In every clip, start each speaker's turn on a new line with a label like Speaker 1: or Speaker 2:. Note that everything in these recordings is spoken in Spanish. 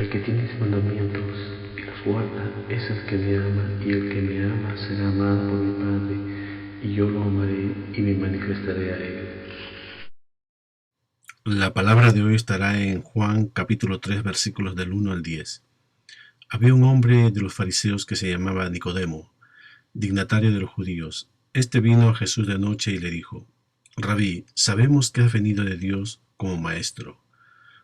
Speaker 1: El que tiene mis mandamientos y los guarda es el que me ama, y el que me ama será amado por mi Padre, y yo lo amaré y me manifestaré a él.
Speaker 2: La palabra de hoy estará en Juan capítulo 3 versículos del 1 al 10. Había un hombre de los fariseos que se llamaba Nicodemo, dignatario de los judíos. Este vino a Jesús de noche y le dijo: Rabí, sabemos que has venido de Dios como maestro,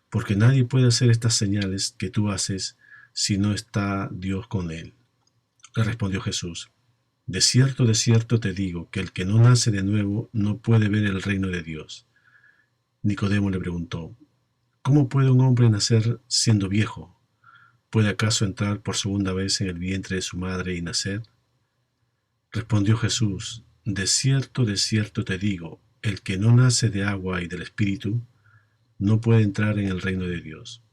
Speaker 2: porque nadie puede hacer estas señales que tú haces si no está Dios con él. Le respondió Jesús: de cierto te digo que el que no nace de nuevo no puede ver el reino de Dios. Nicodemo le preguntó: ¿cómo puede un hombre nacer siendo viejo? ¿Puede acaso entrar por segunda vez en el vientre de su madre y nacer? Respondió Jesús: de cierto te digo, el que no nace de agua y del Espíritu no puede entrar en el reino de Dios.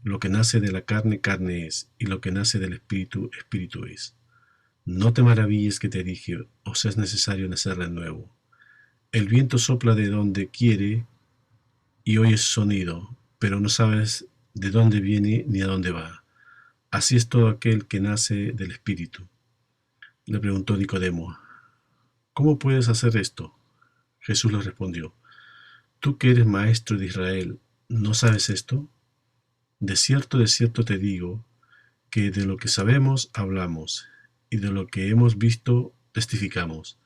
Speaker 2: Lo que nace de la carne, carne es, y lo que nace del Espíritu, Espíritu es. No te maravilles que te dije: os es necesario nacer de nuevo. El viento sopla de donde quiere y oyes su sonido, pero no sabes de dónde viene ni a dónde va. Así es todo aquel que nace del Espíritu. Le preguntó Nicodemo: ¿cómo puedes hacer esto? Jesús le respondió: tú que eres maestro de Israel, ¿no sabes esto? De cierto te digo, que de lo que sabemos hablamos, y de lo que hemos visto testificamos,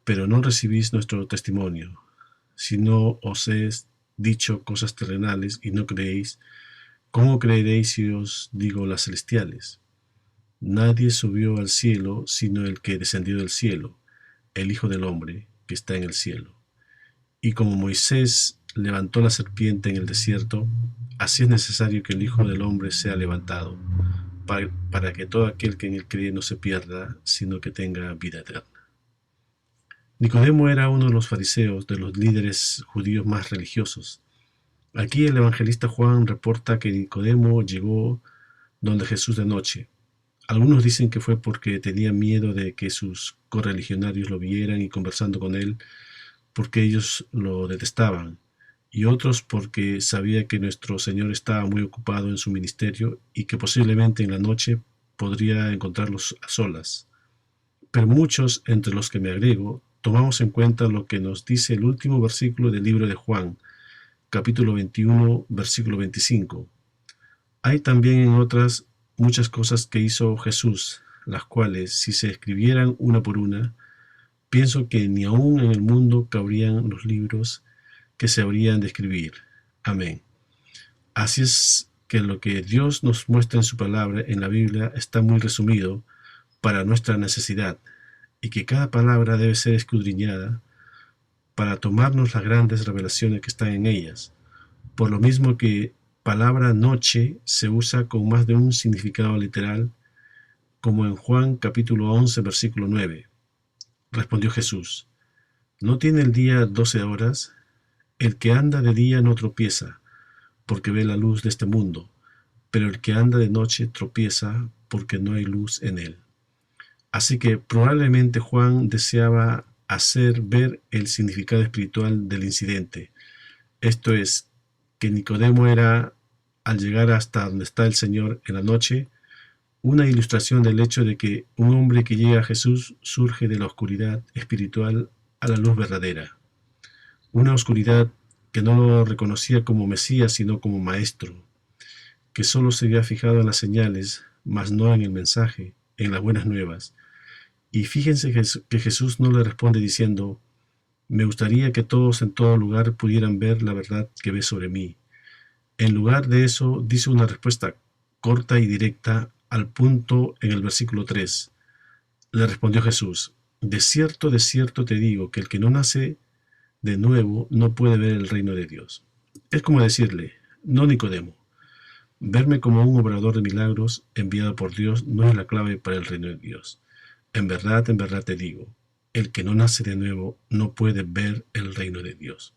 Speaker 2: pero no recibís nuestro testimonio. Si no os he dicho cosas terrenales y no creéis, ¿cómo creeréis si os digo las celestiales? Nadie subió al cielo sino el que descendió del cielo, el Hijo del Hombre que está en el cielo. Y como Moisés levantó la serpiente en el desierto, así es necesario que el Hijo del Hombre sea levantado, para que todo aquel que en él cree no se pierda, sino que tenga vida eterna. Nicodemo era uno de los fariseos, de los líderes judíos más religiosos. Aquí el evangelista Juan reporta que Nicodemo llegó donde Jesús de noche. Algunos dicen que fue porque tenía miedo de que sus correligionarios lo vieran y conversando con él, porque ellos lo detestaban, y otros porque sabía que nuestro Señor estaba muy ocupado en su ministerio y que posiblemente en la noche podría encontrarlos a solas. Pero muchos, entre los que me agrego, tomamos en cuenta lo que nos dice el último versículo del libro de Juan, capítulo 21, versículo 25. Hay también en otras muchas cosas que hizo Jesús, las cuales, si se escribieran una por una, pienso que ni aun en el mundo cabrían los libros que se habrían de escribir. Amén. Así es que lo que Dios nos muestra en su palabra, en la Biblia, está muy resumido para nuestra necesidad, y que cada palabra debe ser escudriñada para tomarnos las grandes revelaciones que están en ellas. Por lo mismo que palabra noche se usa con más de un significado literal, como en Juan capítulo 11, versículo 9. Respondió Jesús: ¿no tiene el día 12 horas? El que anda de día no tropieza, porque ve la luz de este mundo, pero el que anda de noche tropieza, porque no hay luz en él. Así que probablemente Juan deseaba hacer ver el significado espiritual del incidente. Esto es, que Nicodemo era, al llegar hasta donde está el Señor en la noche, una ilustración del hecho de que un hombre que llega a Jesús surge de la oscuridad espiritual a la luz verdadera. Una oscuridad que no lo reconocía como Mesías, sino como Maestro, que solo se había fijado en las señales, mas no en el mensaje, en las buenas nuevas. Y fíjense que Jesús no le responde diciendo: me gustaría que todos en todo lugar pudieran ver la verdad que ves sobre mí. En lugar de eso, dice una respuesta corta y directa al punto en el versículo 3. Le respondió Jesús: de cierto te digo que el que no nace de nuevo no puede ver el reino de Dios. Es como decirle: no, Nicodemo, verme como un obrador de milagros enviado por Dios no es la clave para el reino de Dios. En verdad te digo, el que no nace de nuevo no puede ver el reino de Dios.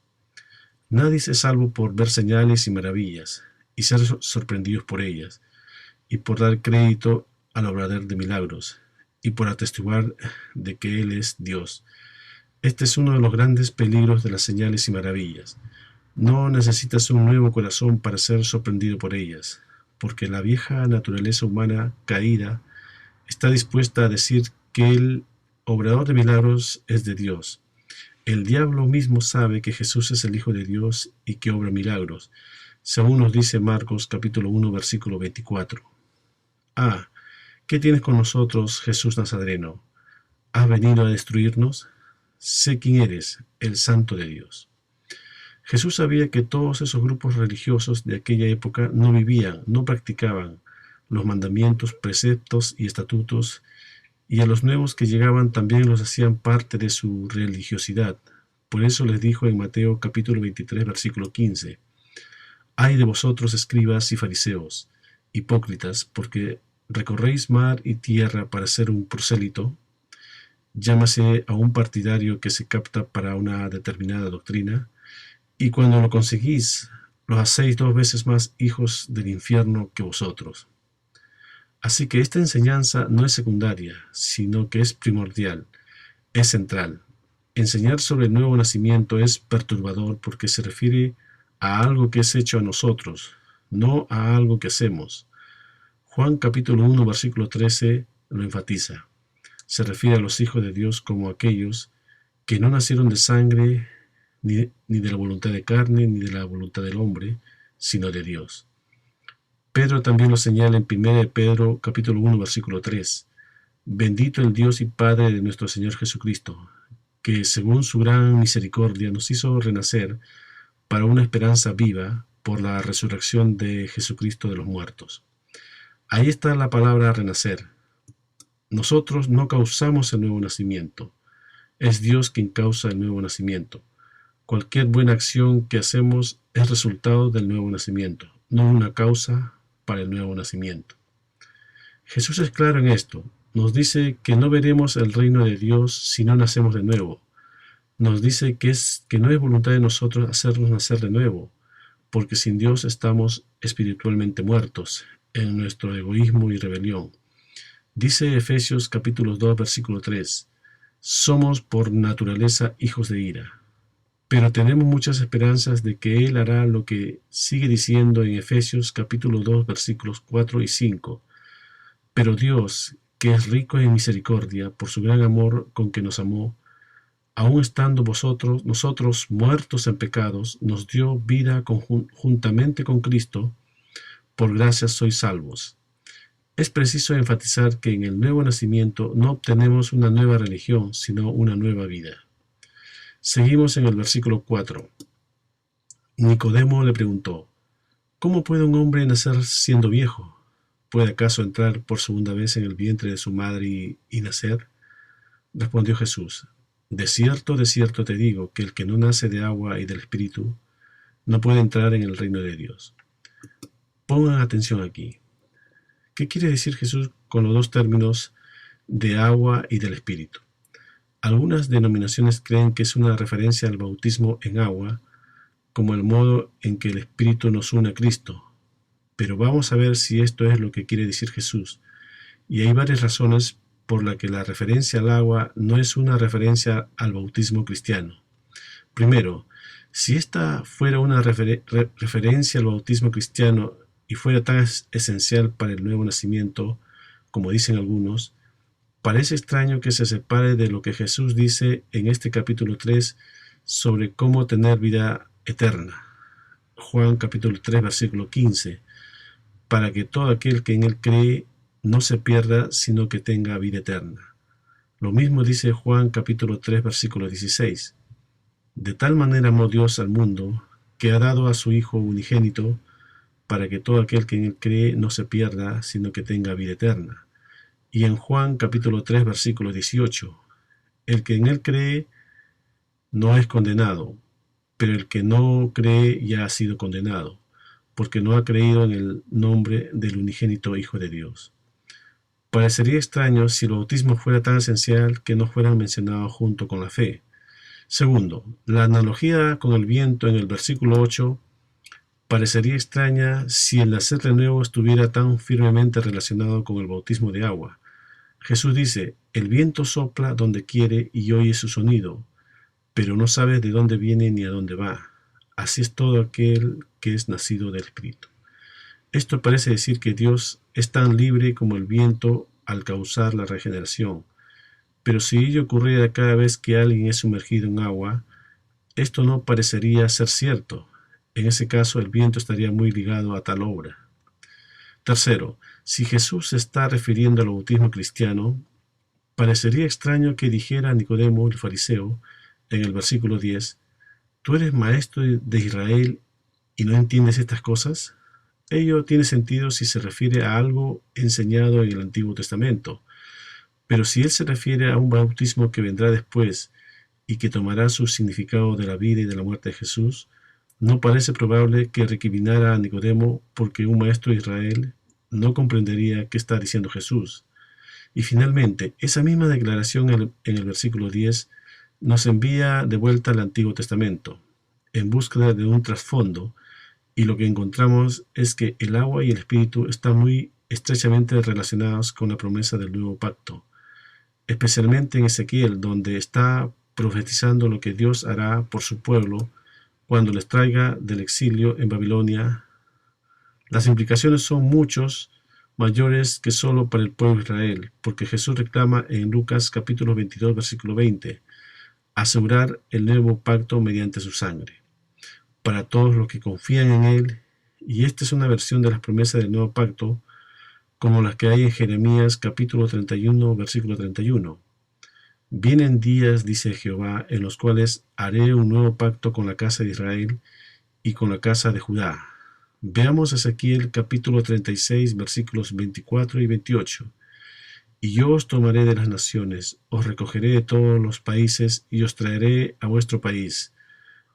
Speaker 2: Nadie es salvo por ver señales y maravillas, y ser sorprendidos por ellas, y por dar crédito al obrador de milagros, y por atestiguar de que Él es Dios. Este es uno de los grandes peligros de las señales y maravillas. No necesitas un nuevo corazón para ser sorprendido por ellas, porque la vieja naturaleza humana caída está dispuesta a decir que el obrador de milagros es de Dios. El diablo mismo sabe que Jesús es el Hijo de Dios y que obra milagros, según nos dice Marcos capítulo 1 versículo 24. Ah, ¿qué tienes con nosotros, Jesús Nazareno? ¿Has venido a destruirnos? Sé quién eres, el Santo de Dios. Jesús sabía que todos esos grupos religiosos de aquella época no vivían, no practicaban los mandamientos, preceptos y estatutos, y a los nuevos que llegaban también los hacían parte de su religiosidad. Por eso les dijo en Mateo capítulo 23, versículo 15, «Ay de vosotros, escribas y fariseos, hipócritas, porque recorréis mar y tierra para ser un prosélito, llámase a un partidario que se capta para una determinada doctrina, y cuando lo conseguís, los hacéis 2 veces más hijos del infierno que vosotros». Así que esta enseñanza no es secundaria, sino que es primordial, es central. Enseñar sobre el nuevo nacimiento es perturbador porque se refiere a algo que es hecho a nosotros, no a algo que hacemos. Juan capítulo 1 versículo 13 lo enfatiza. Se refiere a los hijos de Dios como aquellos que no nacieron de sangre, ni de la voluntad de carne, ni de la voluntad del hombre, sino de Dios. Pedro también lo señala en 1 Pedro capítulo 1 versículo 3. Bendito el Dios y Padre de nuestro Señor Jesucristo, que según su gran misericordia nos hizo renacer para una esperanza viva por la resurrección de Jesucristo de los muertos. Ahí está la palabra renacer. Nosotros no causamos el nuevo nacimiento. Es Dios quien causa el nuevo nacimiento. Cualquier buena acción que hacemos es resultado del nuevo nacimiento, no una causa para el nuevo nacimiento. Jesús es claro en esto. Nos dice que no veremos el reino de Dios si no nacemos de nuevo. Nos dice que no es voluntad de nosotros hacernos nacer de nuevo, porque sin Dios estamos espiritualmente muertos en nuestro egoísmo y rebelión. Dice Efesios capítulo 2 versículo 3, somos por naturaleza hijos de ira. Pero tenemos muchas esperanzas de que Él hará lo que sigue diciendo en Efesios capítulo 2 versículos 4 y 5. Pero Dios, que es rico en misericordia por su gran amor con que nos amó, aun estando nosotros muertos en pecados, nos dio vida juntamente con Cristo, por gracia sois salvos. Es preciso enfatizar que en el nuevo nacimiento no obtenemos una nueva religión, sino una nueva vida. Seguimos en el versículo 4. Nicodemo le preguntó, ¿cómo puede un hombre nacer siendo viejo? ¿Puede acaso entrar por segunda vez en el vientre de su madre y nacer? Respondió Jesús, de cierto te digo que el que no nace de agua y del Espíritu no puede entrar en el reino de Dios. Pongan atención aquí. ¿Qué quiere decir Jesús con los dos términos de agua y del Espíritu? Algunas denominaciones creen que es una referencia al bautismo en agua, como el modo en que el Espíritu nos une a Cristo. Pero vamos a ver si esto es lo que quiere decir Jesús. Y hay varias razones por las que la referencia al agua no es una referencia al bautismo cristiano. Primero, si esta fuera una referencia al bautismo cristiano y fuera tan esencial para el nuevo nacimiento, como dicen algunos, parece extraño que se separe de lo que Jesús dice en este capítulo 3 sobre cómo tener vida eterna. Juan capítulo 3 versículo 15, para que todo aquel que en él cree no se pierda, sino que tenga vida eterna. Lo mismo dice Juan capítulo 3 versículo 16. De tal manera amó Dios al mundo, que ha dado a su Hijo unigénito, para que todo aquel que en él cree no se pierda, sino que tenga vida eterna. Y en Juan capítulo 3 versículo 18, el que en él cree no es condenado, pero el que no cree ya ha sido condenado, porque no ha creído en el nombre del unigénito Hijo de Dios. Parecería extraño si el bautismo fuera tan esencial que no fueran mencionados junto con la fe. Segundo, la analogía con el viento en el versículo 8 parecería extraña si el nacer de nuevo estuviera tan firmemente relacionado con el bautismo de agua. Jesús dice, el viento sopla donde quiere y oye su sonido, pero no sabe de dónde viene ni a dónde va. Así es todo aquel que es nacido del Espíritu. Esto parece decir que Dios es tan libre como el viento al causar la regeneración. Pero si ello ocurriera cada vez que alguien es sumergido en agua, esto no parecería ser cierto. En ese caso, el viento estaría muy ligado a tal obra. Tercero, si Jesús se está refiriendo al bautismo cristiano, parecería extraño que dijera a Nicodemo, el fariseo, en el versículo 10, ¿tú eres maestro de Israel y no entiendes estas cosas? Ello tiene sentido si se refiere a algo enseñado en el Antiguo Testamento, pero si él se refiere a un bautismo que vendrá después y que tomará su significado de la vida y de la muerte de Jesús, no parece probable que recriminara a Nicodemo porque un maestro de Israel no comprendería qué está diciendo Jesús. Y finalmente, esa misma declaración en el versículo 10 nos envía de vuelta al Antiguo Testamento, en búsqueda de un trasfondo, y lo que encontramos es que el agua y el espíritu están muy estrechamente relacionados con la promesa del nuevo pacto, especialmente en Ezequiel, donde está profetizando lo que Dios hará por su pueblo cuando les traiga del exilio en Babilonia. Las implicaciones son muchos mayores que solo para el pueblo de Israel, porque Jesús reclama en Lucas capítulo 22, versículo 20, asegurar el nuevo pacto mediante su sangre, para todos los que confían en él, y esta es una versión de las promesas del nuevo pacto, como las que hay en Jeremías capítulo 31, versículo 31. Vienen días, dice Jehová, en los cuales haré un nuevo pacto con la casa de Israel y con la casa de Judá. Veamos Ezequiel capítulo 36, versículos 24 y 28. Y yo os tomaré de las naciones, os recogeré de todos los países y os traeré a vuestro país.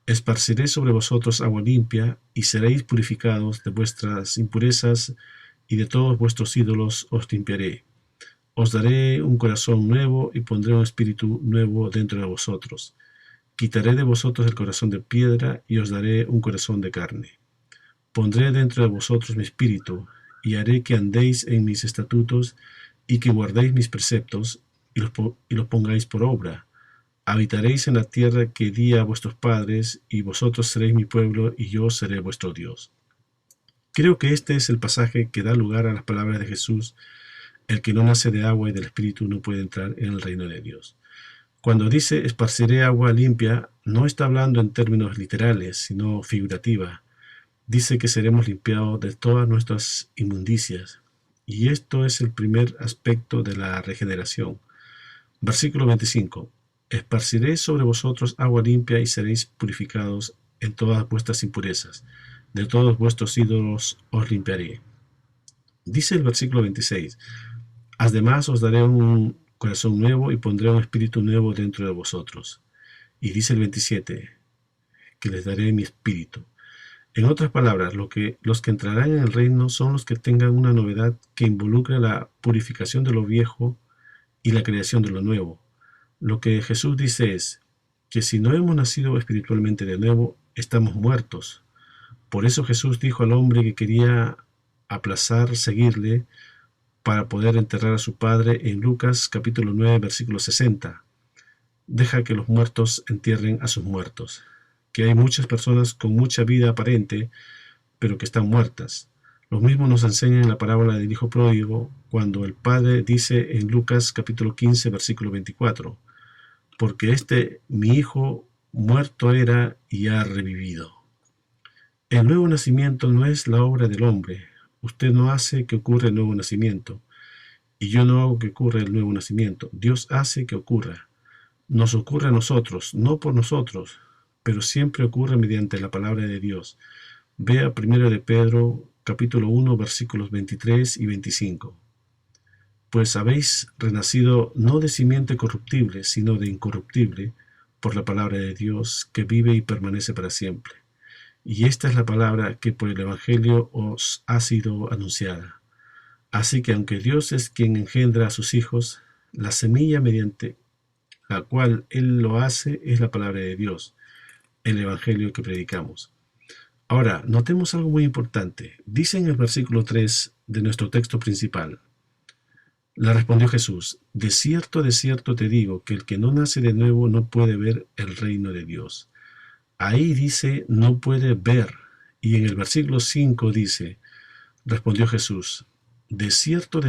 Speaker 2: Esparciré sobre vosotros agua limpia y seréis purificados de vuestras impurezas y de todos vuestros ídolos os limpiaré. Os daré un corazón nuevo y pondré un espíritu nuevo dentro de vosotros. Quitaré de vosotros el corazón de piedra y os daré un corazón de carne. Pondré dentro de vosotros mi espíritu y haré que andéis en mis estatutos y que guardéis mis preceptos y los pongáis por obra. Habitaréis en la tierra que di a vuestros padres y vosotros seréis mi pueblo y yo seré vuestro Dios. Creo que este es el pasaje que da lugar a las palabras de Jesús. El que no nace de agua y del Espíritu no puede entrar en el reino de Dios. Cuando dice esparciré agua limpia, no está hablando en términos literales, sino figurativa. Dice que seremos limpiados de todas nuestras inmundicias. Y esto es el primer aspecto de la regeneración. Versículo 25. Esparciré sobre vosotros agua limpia y seréis purificados en todas vuestras impurezas. De todos vuestros ídolos os limpiaré. Dice el versículo 26. Además os daré un corazón nuevo y pondré un espíritu nuevo dentro de vosotros. Y dice el 27, que les daré mi espíritu. En otras palabras, los que entrarán en el reino son los que tengan una novedad que involucre la purificación de lo viejo y la creación de lo nuevo. Lo que Jesús dice es que si no hemos nacido espiritualmente de nuevo, estamos muertos. Por eso Jesús dijo al hombre que quería aplazar seguirle para poder enterrar a su padre en Lucas capítulo 9, versículo 60. Deja que los muertos entierren a sus muertos. Que hay muchas personas con mucha vida aparente, pero que están muertas. Lo mismo nos enseña en la parábola del hijo pródigo, cuando el padre dice en Lucas capítulo 15, versículo 24, porque mi hijo muerto era y ha revivido. El nuevo nacimiento no es la obra del hombre. Usted no hace que ocurra el nuevo nacimiento, y yo no hago que ocurra el nuevo nacimiento. Dios hace que ocurra. Nos ocurre a nosotros, no por nosotros, pero siempre ocurre mediante la palabra de Dios. Vea 1 de Pedro, capítulo 1, versículos 23 y 25. Pues habéis renacido no de simiente corruptible, sino de incorruptible, por la palabra de Dios, que vive y permanece para siempre. Y esta es la palabra que por el Evangelio os ha sido anunciada. Así que aunque Dios es quien engendra a sus hijos, la semilla mediante la cual Él lo hace es la palabra de Dios, el Evangelio que predicamos. Ahora, notemos algo muy importante. Dice en el versículo 3 de nuestro texto principal: le respondió Jesús, de cierto te digo, que el que no nace de nuevo no puede ver el reino de Dios. Ahí dice no puede ver, y en el versículo 5 dice, Respondió Jesús: de cierto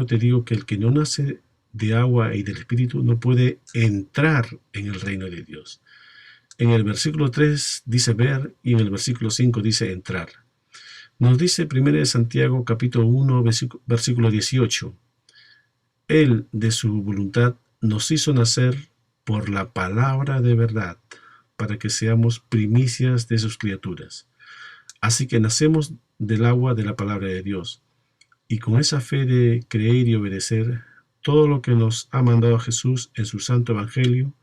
Speaker 2: te digo que el que no nace de agua y del Espíritu no puede entrar en el reino de Dios. En el versículo 3 dice ver y en el versículo 5 dice entrar. Nos dice 1 Santiago capítulo 1 versículo 18. Él de su voluntad nos hizo nacer por la palabra de verdad, para que seamos primicias de sus criaturas. Así que nacemos del agua de la palabra de Dios, y con esa fe de creer y obedecer todo lo que nos ha mandado Jesús en su santo evangelio,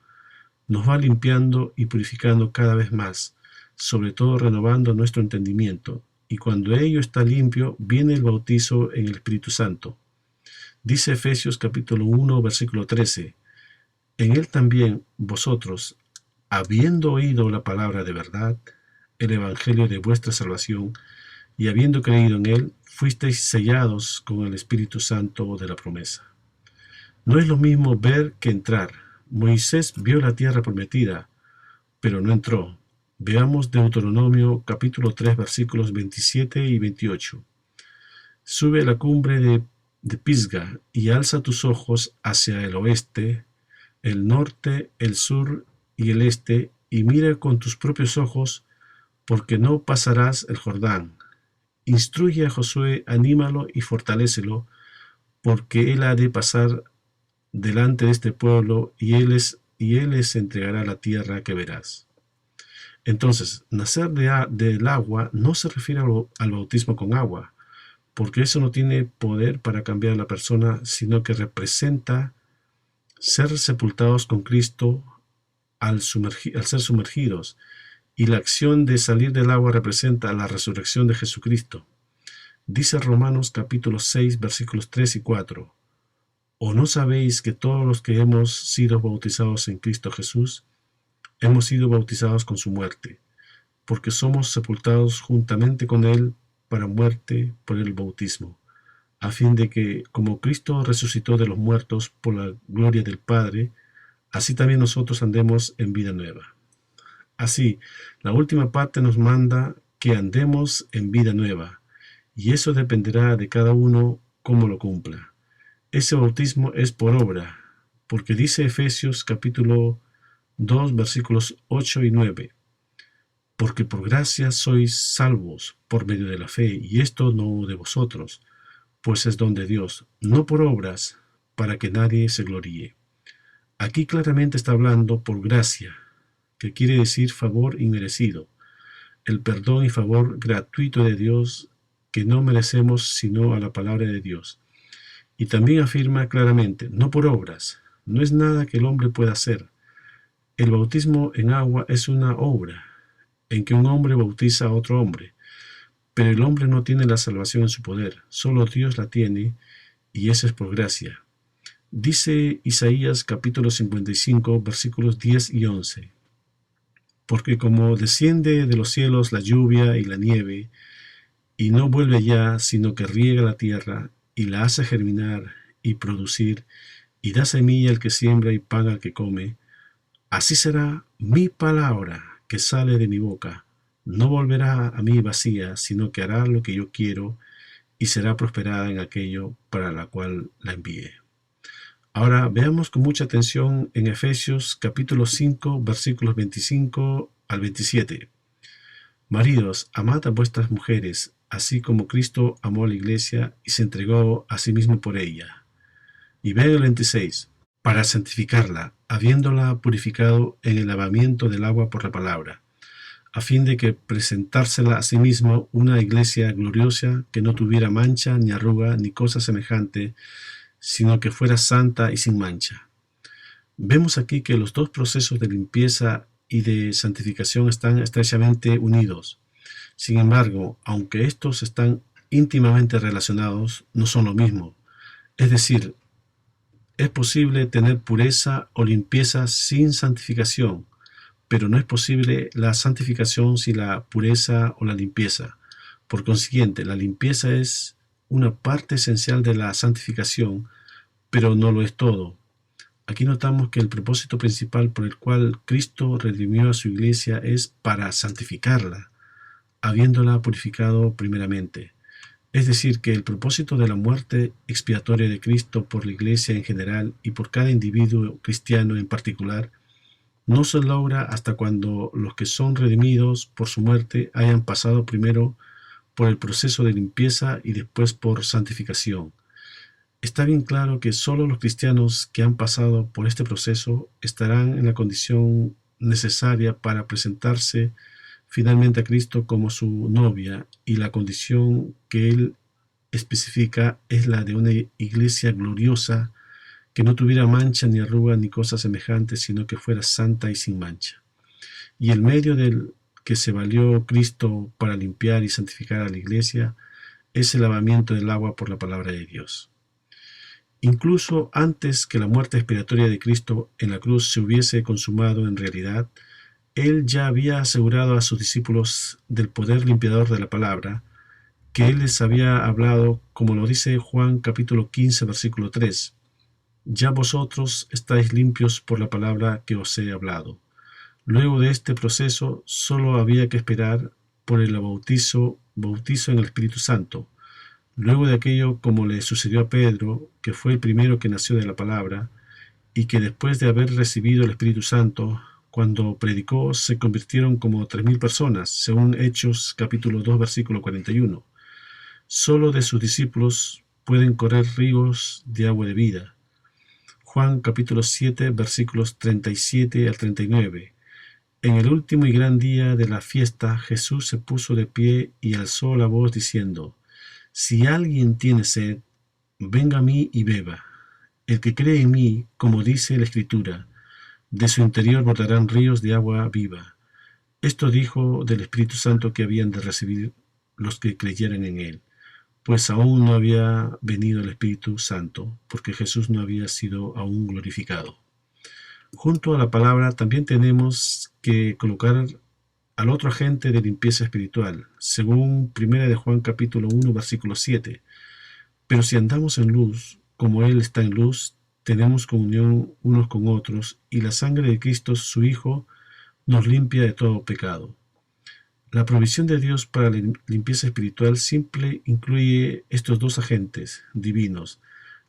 Speaker 2: nos va limpiando y purificando cada vez más, sobre todo renovando nuestro entendimiento, y cuando ello está limpio, viene el bautizo en el Espíritu Santo. Dice Efesios capítulo 1, versículo 13, en él también vosotros, habiendo oído la palabra de verdad, el evangelio de vuestra salvación, y habiendo creído en él, fuisteis sellados con el Espíritu Santo de la promesa. No es lo mismo ver que entrar. Moisés vio la tierra prometida, pero no entró. Veamos Deuteronomio capítulo 3 versículos 27 y 28. Sube a la cumbre de Pisga y alza tus ojos hacia el oeste, el norte, el sur y el este, y mira con tus propios ojos, porque no pasarás el Jordán. Instruye a Josué, anímalo y fortalécelo, porque él ha de pasar delante de este pueblo, y él les entregará la tierra que verás. Entonces, nacer del agua no se refiere al bautismo con agua, porque eso no tiene poder para cambiar a la persona, sino que representa ser sepultados con Cristo al ser sumergidos, y la acción de salir del agua representa la resurrección de Jesucristo. Dice Romanos capítulo 6 versículos 3 y 4, ¿o no sabéis que todos los que hemos sido bautizados en Cristo Jesús, hemos sido bautizados con su muerte? Porque somos sepultados juntamente con él para muerte por el bautismo, a fin de que, como Cristo resucitó de los muertos por la gloria del Padre, así también nosotros andemos en vida nueva. Así, la última parte nos manda que andemos en vida nueva, y eso dependerá de cada uno cómo lo cumpla. Ese bautismo es por obra, porque dice Efesios capítulo 2 versículos 8 y 9, porque por gracia sois salvos por medio de la fe, y esto no de vosotros, pues es don de Dios, no por obras, para que nadie se gloríe. Aquí claramente está hablando por gracia, que quiere decir favor inmerecido, el perdón y favor gratuito de Dios que no merecemos sino a la palabra de Dios. Y también afirma claramente, no por obras, no es nada que el hombre pueda hacer. El bautismo en agua es una obra, en que un hombre bautiza a otro hombre, pero el hombre no tiene la salvación en su poder, solo Dios la tiene, y esa es por gracia. Dice Isaías capítulo 55 versículos 10 y 11, porque como desciende de los cielos la lluvia y la nieve, y no vuelve allá, sino que riega la tierra, y la hace germinar y producir, y da semilla al que siembra y pan al que come, así será mi palabra que sale de mi boca. No volverá a mí vacía, sino que hará lo que yo quiero, y será prosperada en aquello para la cual la envíe. Ahora veamos con mucha atención en Efesios capítulo 5 versículos 25 al 27. Maridos, amad a vuestras mujeres, así como Cristo amó a la iglesia y se entregó a sí mismo por ella. Y vean el 26, para santificarla, habiéndola purificado en el lavamiento del agua por la palabra, a fin de que presentársela a sí mismo una iglesia gloriosa que no tuviera mancha, ni arruga, ni cosa semejante, sino que fuera santa y sin mancha. Vemos aquí que los dos procesos de limpieza y de santificación están estrechamente unidos. Sin embargo, aunque estos están íntimamente relacionados, no son lo mismo. Es decir, es posible tener pureza o limpieza sin santificación, pero no es posible la santificación sin la pureza o la limpieza. Por consiguiente, la limpieza es una parte esencial de la santificación, pero no lo es todo. Aquí notamos que el propósito principal por el cual Cristo redimió a su iglesia es para santificarla, habiéndola purificado primeramente. Es decir, que el propósito de la muerte expiatoria de Cristo por la Iglesia en general y por cada individuo cristiano en particular no se logra hasta cuando los que son redimidos por su muerte hayan pasado primero por el proceso de limpieza y después por santificación. Está bien claro que solo los cristianos que han pasado por este proceso estarán en la condición necesaria para presentarse finalmente a Cristo como su novia, y la condición que él especifica es la de una iglesia gloriosa que no tuviera mancha ni arruga ni cosa semejante, sino que fuera santa y sin mancha. Y el medio del que se valió Cristo para limpiar y santificar a la iglesia es el lavamiento del agua por la palabra de Dios. Incluso antes que la muerte expiatoria de Cristo en la cruz se hubiese consumado en realidad, él ya había asegurado a sus discípulos del poder limpiador de la palabra, que él les había hablado, como lo dice Juan capítulo 15, versículo 3. Ya vosotros estáis limpios por la palabra que os he hablado. Luego de este proceso, solo había que esperar por el bautizo en el Espíritu Santo. Luego de aquello, como le sucedió a Pedro, que fue el primero que nació de la palabra, y que después de haber recibido el Espíritu Santo, cuando predicó, se convirtieron como 3,000 personas, según Hechos capítulo 2, versículo 41. Solo de sus discípulos pueden correr ríos de agua de vida. Juan capítulo 7, versículos 37 al 39. En el último y gran día de la fiesta, Jesús se puso de pie y alzó la voz diciendo: Si alguien tiene sed, venga a mí y beba. El que cree en mí, como dice la Escritura, de su interior brotarán ríos de agua viva. Esto dijo del Espíritu Santo que habían de recibir los que creyeran en él, pues aún no había venido el Espíritu Santo, porque Jesús no había sido aún glorificado. Junto a la palabra también tenemos que colocar al otro agente de limpieza espiritual, según 1 de Juan capítulo 1, versículo 7. Pero si andamos en luz, como Él está en luz, tenemos comunión unos con otros, y la sangre de Cristo, su Hijo, nos limpia de todo pecado. La provisión de Dios para la limpieza espiritual simple incluye estos dos agentes divinos: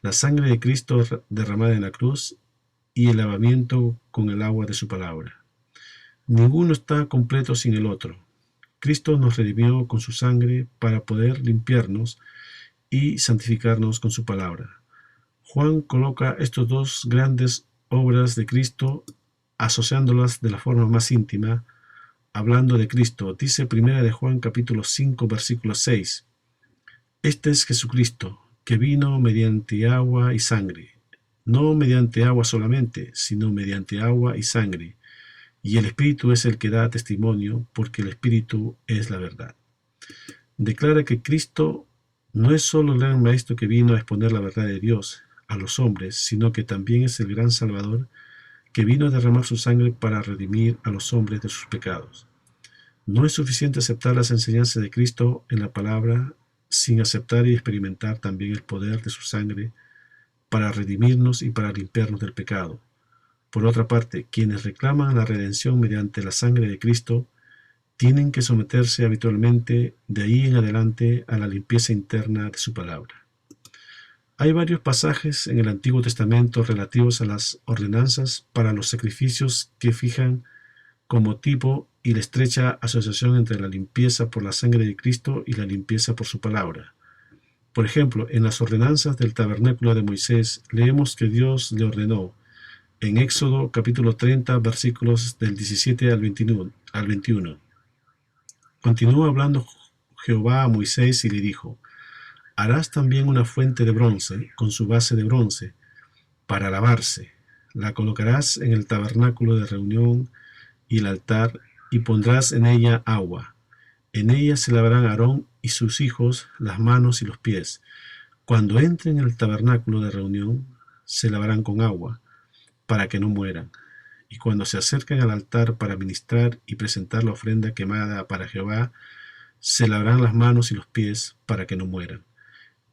Speaker 2: la sangre de Cristo derramada en la cruz y el lavamiento con el agua de su palabra. Ninguno está completo sin el otro. Cristo nos redimió con su sangre para poder limpiarnos y santificarnos con su palabra. Juan coloca estas dos grandes obras de Cristo, asociándolas de la forma más íntima, hablando de Cristo. Dice 1 de Juan capítulo 5, versículo 6. Este es Jesucristo, que vino mediante agua y sangre, no mediante agua solamente, sino mediante agua y sangre. Y el Espíritu es el que da testimonio, porque el Espíritu es la verdad. Declara que Cristo no es solo el gran maestro que vino a exponer la verdad de Dios a los hombres, sino que también es el gran Salvador que vino a derramar su sangre para redimir a los hombres de sus pecados. No es suficiente aceptar las enseñanzas de Cristo en la palabra sin aceptar y experimentar también el poder de su sangre para redimirnos y para limpiarnos del pecado. Por otra parte, quienes reclaman la redención mediante la sangre de Cristo tienen que someterse habitualmente de ahí en adelante a la limpieza interna de su palabra. Hay varios pasajes en el Antiguo Testamento relativos a las ordenanzas para los sacrificios que fijan como tipo y la estrecha asociación entre la limpieza por la sangre de Cristo y la limpieza por su palabra. Por ejemplo, en las ordenanzas del tabernáculo de Moisés leemos que Dios le ordenó, en Éxodo capítulo 30, versículos del 17 al 21. Continúa hablando Jehová a Moisés y le dijo: Harás también una fuente de bronce con su base de bronce para lavarse. La colocarás en el tabernáculo de reunión y el altar, y pondrás en ella agua. En ella se lavarán Aarón y sus hijos las manos y los pies. Cuando entren en el tabernáculo de reunión, se lavarán con agua, para que no mueran. Y cuando se acerquen al altar para ministrar y presentar la ofrenda quemada para Jehová, se lavarán las manos y los pies para que no mueran.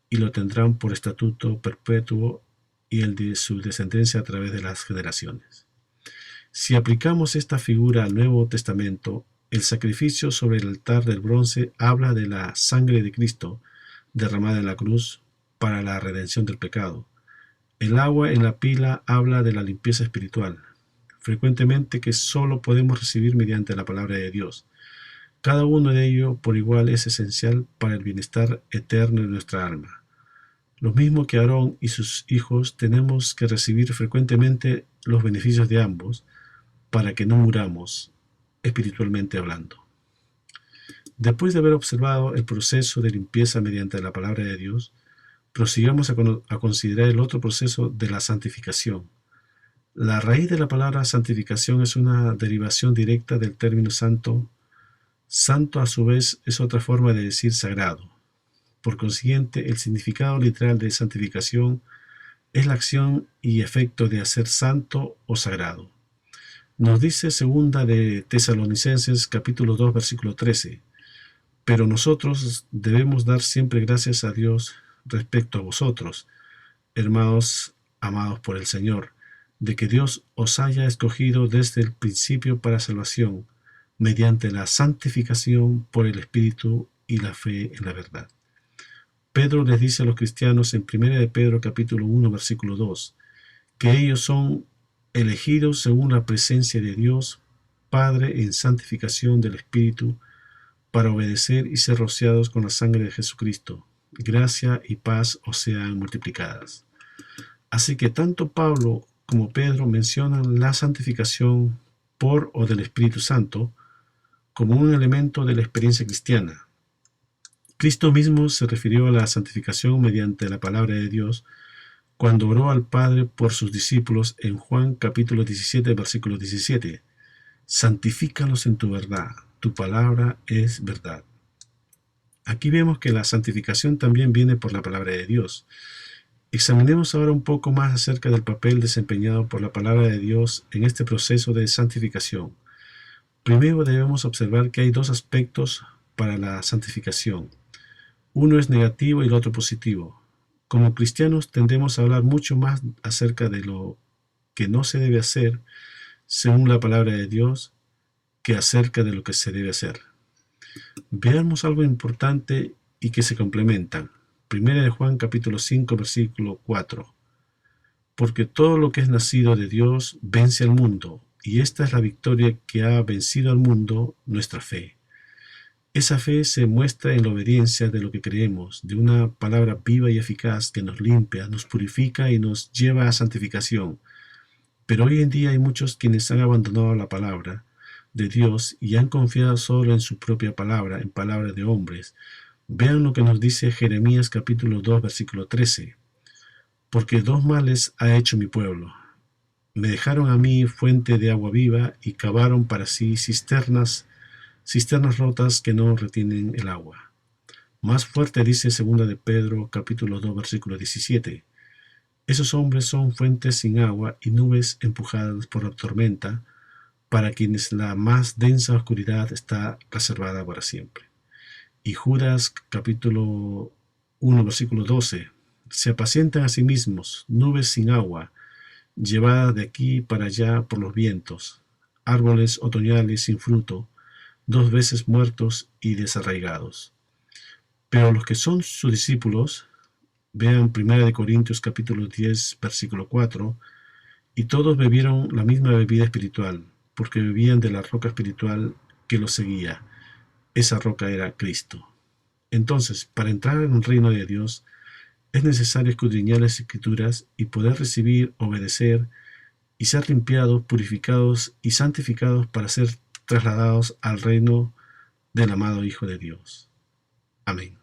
Speaker 2: Y lo tendrán por estatuto perpetuo y el de su descendencia a través de las generaciones. Si aplicamos esta figura al Nuevo Testamento, el sacrificio sobre el altar del bronce habla de la sangre de Cristo derramada en la cruz para la redención del pecado. El agua en la pila habla de la limpieza espiritual, frecuentemente que solo podemos recibir mediante la palabra de Dios. Cada uno de ellos por igual es esencial para el bienestar eterno de nuestra alma. Lo mismo que Aarón y sus hijos, tenemos que recibir frecuentemente los beneficios de ambos para que no muramos, espiritualmente hablando. Después de haber observado el proceso de limpieza mediante la palabra de Dios, prosigamos a considerar el otro proceso de la santificación. La raíz de la palabra santificación es una derivación directa del término santo. Santo, a su vez, es otra forma de decir sagrado. Por consiguiente, el significado literal de santificación es la acción y efecto de hacer santo o sagrado. Nos dice segunda de Tesalonicenses capítulo 2 versículo 13: pero nosotros debemos dar siempre gracias a Dios respecto a vosotros, hermanos amados por el Señor, de que Dios os haya escogido desde el principio para salvación, mediante la santificación por el Espíritu y la fe en la verdad. Pedro les dice a los cristianos en 1 de Pedro capítulo 1 versículo 2, que ellos son elegidos según la presencia de Dios Padre en santificación del Espíritu, para obedecer y ser rociados con la sangre de Jesucristo. Gracia y paz os sean multiplicadas. Así que tanto Pablo como Pedro mencionan la santificación por o del Espíritu Santo como un elemento de la experiencia cristiana. Cristo mismo se refirió a la santificación mediante la palabra de Dios cuando oró al Padre por sus discípulos en Juan capítulo 17 versículo 17. Santifícalos en tu verdad, tu palabra es verdad. Aquí vemos que la santificación también viene por la palabra de Dios. Examinemos ahora un poco más acerca del papel desempeñado por la palabra de Dios en este proceso de santificación. Primero debemos observar que hay dos aspectos para la santificación. Uno es negativo y el otro positivo. Como cristianos tendemos a hablar mucho más acerca de lo que no se debe hacer según la palabra de Dios que acerca de lo que se debe hacer. Veamos algo importante y que se complementan. 1 de Juan capítulo 5 versículo 4. Porque todo lo que es nacido de Dios vence al mundo, y esta es la victoria que ha vencido al mundo, nuestra fe. Esa fe se muestra en la obediencia de lo que creemos, de una palabra viva y eficaz que nos limpia, nos purifica y nos lleva a santificación. Pero hoy en día hay muchos quienes han abandonado la palabra de Dios y han confiado solo en su propia palabra, en palabras de hombres. Vean lo que nos dice Jeremías capítulo 2 versículo 13. Porque dos males ha hecho mi pueblo. Me dejaron a mí fuente de agua viva y cavaron para sí cisternas rotas que no retienen el agua. Más fuerte dice segunda de Pedro capítulo 2 versículo 17. Esos hombres son fuentes sin agua y nubes empujadas por la tormenta, para quienes la más densa oscuridad está reservada para siempre. Y Judas capítulo 1 versículo 12. Se apacientan a sí mismos, nubes sin agua, llevadas de aquí para allá por los vientos, árboles otoñales sin fruto, 2 veces muertos y desarraigados. Pero los que son sus discípulos, vean 1 Corintios capítulo 10 versículo 4, y todos bebieron la misma bebida espiritual, porque bebían de la roca espiritual que los seguía. Esa roca era Cristo. Entonces, para entrar en el reino de Dios, es necesario escudriñar las Escrituras y poder recibir, obedecer y ser limpiados, purificados y santificados para ser trasladados al reino del amado Hijo de Dios. Amén.